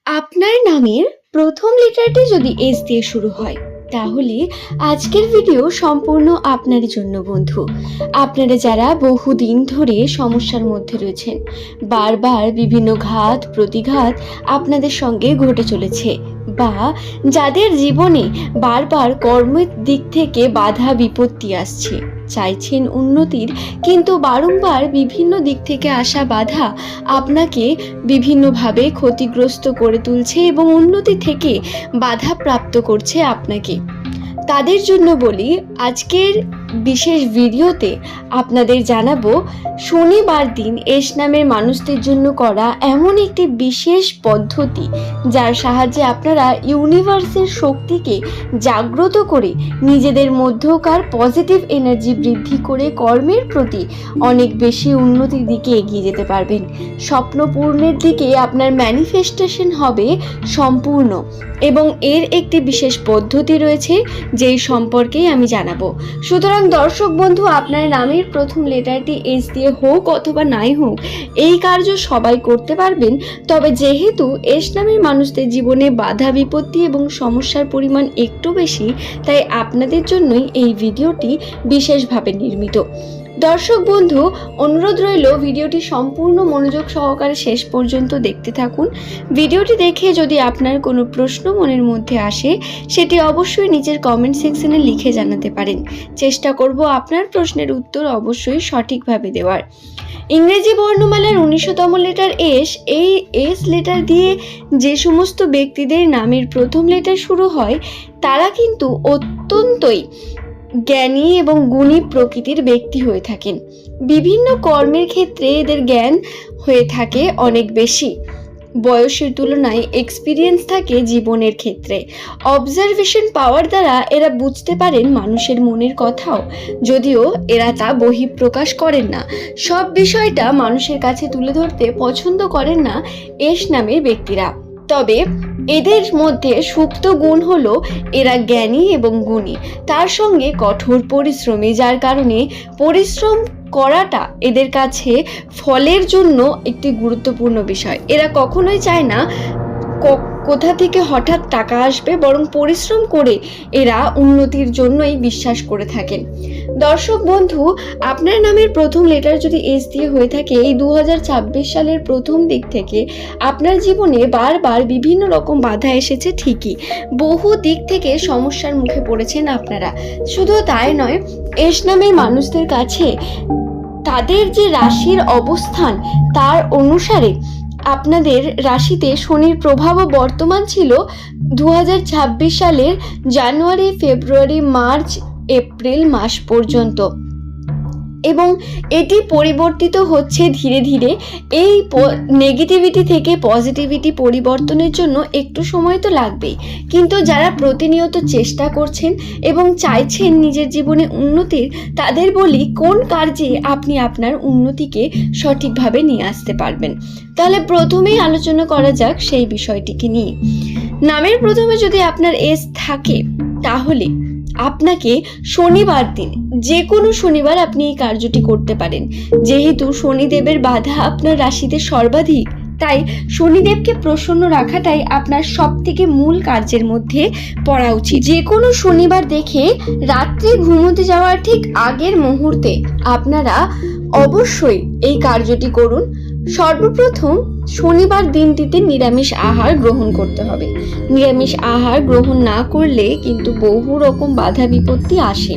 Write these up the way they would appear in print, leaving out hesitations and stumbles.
আপনার নামের প্রথম লেটারটি যদি এস দিয়ে শুরু হয় তাহলে আজকের ভিডিও সম্পূর্ণ আপনার জন্য বন্ধু। আপনারা যারা বহুদিন ধরে সমস্যার মধ্যে রয়েছেন, বারবার বিভিন্ন ঘাত প্রতিঘাত আপনাদের সঙ্গে ঘটে চলেছে, বা যাদের জীবনে বারবার কর্মের দিক থেকে বাধা বিপত্তি আসছে, চাইছেন উন্নতির কিন্তু বারংবার বিভিন্ন দিক থেকে আসা বাধা আপনাকে বিভিন্নভাবে ক্ষতিগ্রস্ত করে তুলছে এবং উন্নতি থেকে বাধা প্রাপ্ত করছে আপনাকে, তাদের জন্য বলি আজকের বিশেষ ভিডিওতে আপনাদের জানাবো শনিবার দিন এস নামের মানুষদের জন্য করা এমন একটি বিশেষ পদ্ধতি যার সাহায্যে আপনারা ইউনিভার্সের শক্তিকে জাগ্রত করে নিজেদের মধ্যকার পজিটিভ এনার্জি বৃদ্ধি করে কর্মের প্রতি অনেক বেশি উন্নতির দিকে এগিয়ে যেতে পারবেন। স্বপ্ন পূর্ণের দিকে আপনার ম্যানিফেস্টেশন হবে সম্পূর্ণ এবং এর একটি বিশেষ পদ্ধতি রয়েছে যেই সম্পর্কেই আমি জানাবো। সুতরাং দর্শক বন্ধু, আপনার নামের প্রথম লেটারটি এস দিয়ে হোক অথবা নাই হোক এই কার্য সবাই করতে পারবেন। তবে যেহেতু এস নামের মানুষদের জীবনে বাধা বিপত্তি এবং সমস্যার পরিমাণ একটু বেশি, তাই আপনাদের জন্যই এই ভিডিওটি বিশেষভাবে নির্মিত। দর্শক বন্ধু, অনুরোধ রইল ভিডিওটি সম্পূর্ণ মনোযোগ সহকারে শেষ পর্যন্ত দেখতে থাকুন। ভিডিওটি দেখে যদি আপনার কোনো প্রশ্ন মনের মধ্যে আসে সেটি অবশ্যই নিচের কমেন্ট সেকশনে লিখে জানাতে পারেন। চেষ্টা করব আপনার প্রশ্নের উত্তর অবশ্যই সঠিকভাবে দেওয়ার। ইংরেজি বর্ণমালার 19তম লেটার এস, এই এস লেটার দিয়ে যে সমস্ত ব্যক্তিদের নামের প্রথম লেটার শুরু হয় তারা কিন্তু অত্যন্তই জ্ঞানী এবং গুণী প্রকৃতির ব্যক্তি হয়ে থাকেন। বিভিন্ন কর্মের ক্ষেত্রে এদের জ্ঞান হয়ে থাকে অনেক বেশি, বয়সের তুলনায় এক্সপিরিয়েন্স থাকে জীবনের ক্ষেত্রে। অবজারভেশন পাওয়ার দ্বারা এরা বুঝতে পারেন মানুষের মনের কথাও, যদিও এরা তা বহিঃপ্রকাশ করেন না। সব বিষয়টা মানুষের কাছে তুলে ধরতে পছন্দ করেন না এস নামের ব্যক্তিরা। তবে এদের মধ্যে সুপ্ত গুণ হলো এরা জ্ঞানী এবং গুণী, তার সঙ্গে কঠোর পরিশ্রমী, যার কারণে পরিশ্রম করাটা এদের কাছে ফলের জন্য একটি গুরুত্বপূর্ণ বিষয়। এরা কখনোই চায় না কোথা থেকে হঠাৎ টাকা আসবে, বরং পরিশ্রম করে এরা উন্নতির জন্যই বিশ্বাস করে থাকেন। দর্শক বন্ধু, আপনার নামের প্রথম লেটার যদি এস দিয়ে হয়ে থাকে, এই 2026 সালের প্রথম দিক থেকে আপনার জীবনে বারবার বিভিন্ন রকম বাধা এসেছে ঠিকই, বহু দিক থেকে সমস্যার মুখে পড়েছেন আপনারা। শুধু তাই নয়, এস নামের মানুষদের কাছে তাদের যে রাশির অবস্থান তার অনুসারে আপনাদের রাশিতে শনির প্রভাবও বর্তমান ছিল 2026 সালের জানুয়ারি, ফেব্রুয়ারি, মার্চ, এপ্রিল মাস পর্যন্ত, এবং এটি পরিবর্তিত হচ্ছে ধীরে ধীরে। এই নেগেটিভিটি থেকে পজিটিভিটি পরিবর্তনের জন্য একটু সময় তো লাগবেই, কিন্তু যারা প্রতিনিয়ত চেষ্টা করছেন এবং চাইছেন নিজের জীবনে উন্নতির, তাদের বলি কোন কার্যে আপনি আপনার উন্নতিকে সঠিকভাবে নিয়ে আসতে পারবেন। তাহলে প্রথমেই আলোচনা করা যাক সেই বিষয়টিকে নিয়ে। নামের প্রথমে যদি আপনার এস থাকে তাহলে আপনাকে শনিবার দিন, যে কোনো শনিবার আপনি এই কার্যটি করতে পারেন। যেহেতু শনিদেবের বাধা আপনার রাশিতে সর্বাধিক, তাই শনিদেবকে প্রসন্ন রাখাটাই আপনার সব থেকে মূল কার্যের মধ্যে পড়া উচিত। যে কোনো শনিবার দেখে রাত্রে ঘুমোতে যাওয়ার ঠিক আগের মুহূর্তে আপনারা অবশ্যই এই কার্যটি করুন। সর্বপ্রথম শনিবার দিনটিতে নিরামিষ আহার গ্রহণ করতে হবে। নিরামিষ আহার গ্রহণ না করলে কিন্তু বহু রকম বাধা বিপত্তি আসে।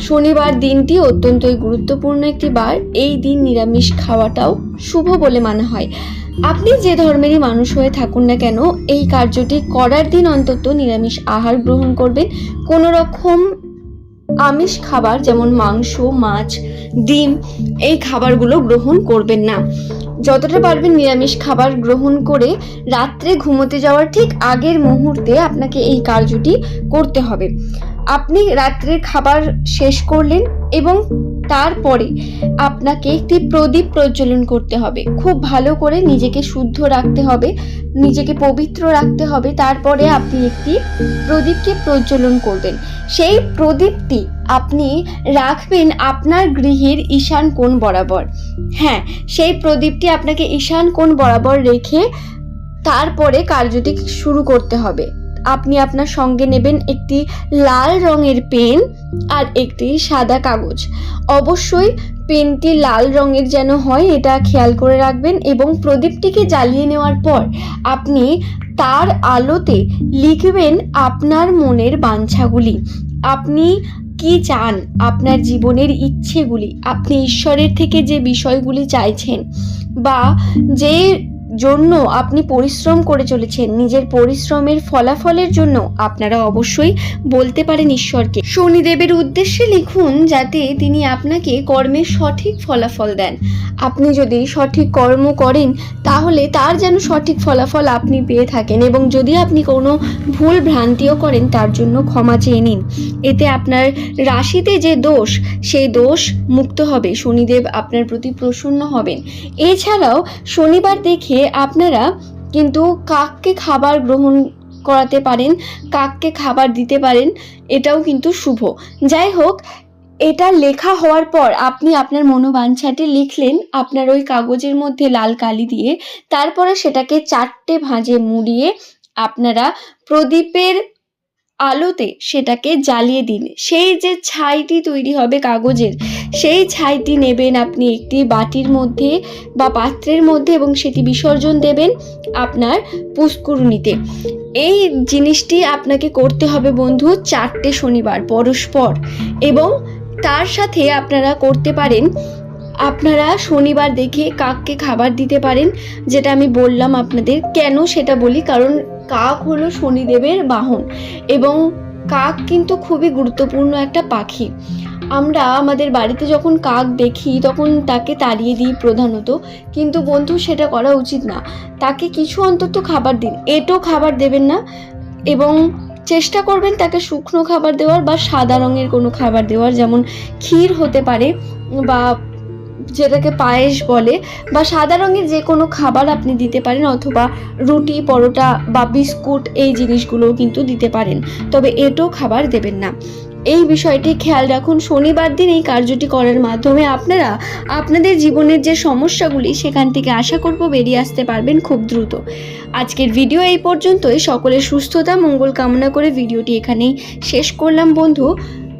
শনিবার দিনটি অত্যন্তই গুরুত্বপূর্ণ একটি বার। এই দিন নিরামিষ খাওয়াটাও শুভ বলে মানা হয়। আপনি যে ধর্মেরই মানুষ হয়ে থাকুন না কেন, এই কার্যটি করার দিন অন্তত নিরামিষ আহার গ্রহণ করবেন। কোনো রকম আমিষ খাবার যেমন মাংস, মাছ, ডিম এই খাবারগুলো গ্রহণ করবেন না। যতটা পারবেন নিরামিষ খাবার গ্রহণ করে রাত্রে ঘুমোতে যাওয়ার ঠিক আগের মুহূর্তে আপনাকে এই কার্যটি করতে হবে। আপনি রাত্রে খাবার শেষ করলেন এবং তারপরে আপনাকে একটি প্রদীপ প্রজ্বলন করতে হবে। খুব ভালো করে নিজেকে শুদ্ধ রাখতে হবে, নিজেকে পবিত্র রাখতে হবে। তারপরে আপনি একটি প্রদীপকে প্রজ্বলন করবেন। সেই প্রদীপটি আপনি রাখবেন আপনার গৃহের ঈশান কোণ বরাবর। হ্যাঁ, সেই প্রদীপটি আপনাকে ঈশান কোণ বরাবর রেখে তারপরে কার্যটি শুরু করতে হবে। আপনি আপনার সঙ্গে নেবেন একটি লাল রঙের পেন আর একটি সাদা কাগজ। অবশ্যই পেনটি লাল রঙের যেন হয়, এটা খেয়াল করে রাখবেন। এবং প্রদীপটিকে জ্বালিয়ে নেওয়ার পর আপনি তার আলোতে লিখবেন আপনার মনের বাঞ্ছাগুলি। আপনি কি চান, আপনার জীবনের ইচ্ছেগুলি, আপনি ঈশ্বরের থেকে যে বিষয়গুলি চাইছেন বা যে জন্য আপনি পরিশ্রম করে চলেছেন, নিজের পরিশ্রমের ফলাফলের জন্য আপনারা অবশ্যই বলতে পারেন ঈশ্বরকে। শনিদেবের উদ্দেশ্যে লিখুন যাতে তিনি আপনাকে কর্মের সঠিক ফলাফল দেন। আপনি যদি সঠিক কর্ম করেন তাহলে তার যেন সঠিক ফলাফল আপনি পেয়ে থাকেন, এবং যদি আপনি কোনো ভুল ভ্রান্তিও করেন তার জন্য ক্ষমা চেয়ে নিন। এতে আপনার রাশিতে যে দোষ, সেই দোষ মুক্ত হবে, শনিদেব আপনার প্রতি প্রসন্ন হবেন। এছাড়াও শনিবার দেখে আপনারা কিন্তু কাককে খাবার গ্রহণ করাতে পারেন, কাককে খাবার দিতে পারেন, এটাও কিন্তু শুভ। যাই হোক, এটা লেখা হওয়ার পর আপনি আপনার মনোবাঞ্ছাটি লিখলেন আপনার ওই কাগজের মধ্যে লাল কালি দিয়ে। তারপরে সেটাকে 4টে ভাঁজে মুড়িয়ে আপনারা প্রদীপের আলোতে সেটাকে জ্বালিয়ে দিন। সেই যে ছাইটি তৈরি হবে কাগজের, সেই ছাইটি নেবেন আপনি একটি বাটির মধ্যে বা পাত্রের মধ্যে এবং সেটি বিসর্জন দেবেন আপনার পুষ্করণীতে। এই জিনিসটি আপনাকে করতে হবে বন্ধু 4টে শনিবার পরস্পর। এবং তার সাথে আপনারা করতে পারেন, আপনারা শনিবার দেখে কাককে খাবার দিতে পারেন, যেটা আমি বললাম আপনাদের। কেন সেটা বলি, কারণ কাক হলো শনিদেবের বাহন এবং কাক কিন্তু খুবই গুরুত্বপূর্ণ একটা পাখি। আমরা আমাদের বাড়িতে যখন কাক দেখি তখন তাকে তাড়িয়ে দিই প্রধানত, কিন্তু বন্ধু সেটা করা উচিত না। তাকে কিছু অন্তত খাবার দিন, এঁটো খাবার দেবেন না। এবং চেষ্টা করবেন তাকে শুকনো খাবার দেওয়ার বা সাদা রঙের কোনো খাবার দেওয়ার, যেমন ক্ষীর হতে পারে বা যেটাকে পায়েস বলে, বা সাদা রঙের যে কোনো খাবার আপনি দিতে পারেন, অথবা রুটি, পরোটা বা বিস্কুট, এই জিনিসগুলোও কিন্তু দিতে পারেন। তবে এঁটো খাবার দেবেন না। এই বিষয়টি খেয়াল রাখুন। শনিবার দিন এই কার্যটি করার মাধ্যমে আপনারা আপনাদের জীবনের যে সমস্যাগুলি সেখান থেকে আশা করব বেরিয়ে আসতে পারবেন খুব দ্রুত। আজকের ভিডিও এই পর্যন্তই। সকলের সুস্থতা মঙ্গল কামনা করে ভিডিওটি এখানেই শেষ করলাম বন্ধু।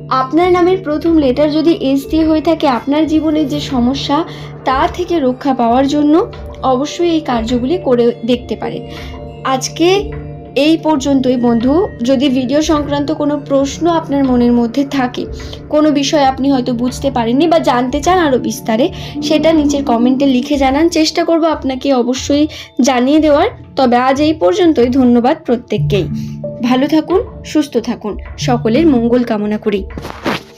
আপনার নামের প্রথম লেটার যদি এস দিয়ে হয়ে থাকে, আপনার জীবনের যে সমস্যা তা থেকে রক্ষা পাওয়ার জন্য অবশ্যই এই কার্যগুলি করে দেখতে পারেন। আজকে এই পর্যন্তই বন্ধু। যদি ভিডিও সংক্রান্ত কোনো প্রশ্ন আপনার মনের মধ্যে থাকে, কোনো বিষয় আপনি হয়তো বুঝতে পারেননি বা জানতে চান আরও বিস্তারে, সেটা নিচের কমেন্টে লিখে জানান, চেষ্টা করব আপনাকে অবশ্যই জানিয়ে দেওয়ার। তবে আজ এই পর্যন্তই। ধন্যবাদ প্রত্যেককেই। ভালো থাকুন, সুস্থ থাকুন, সকলের মঙ্গল কামনা করি।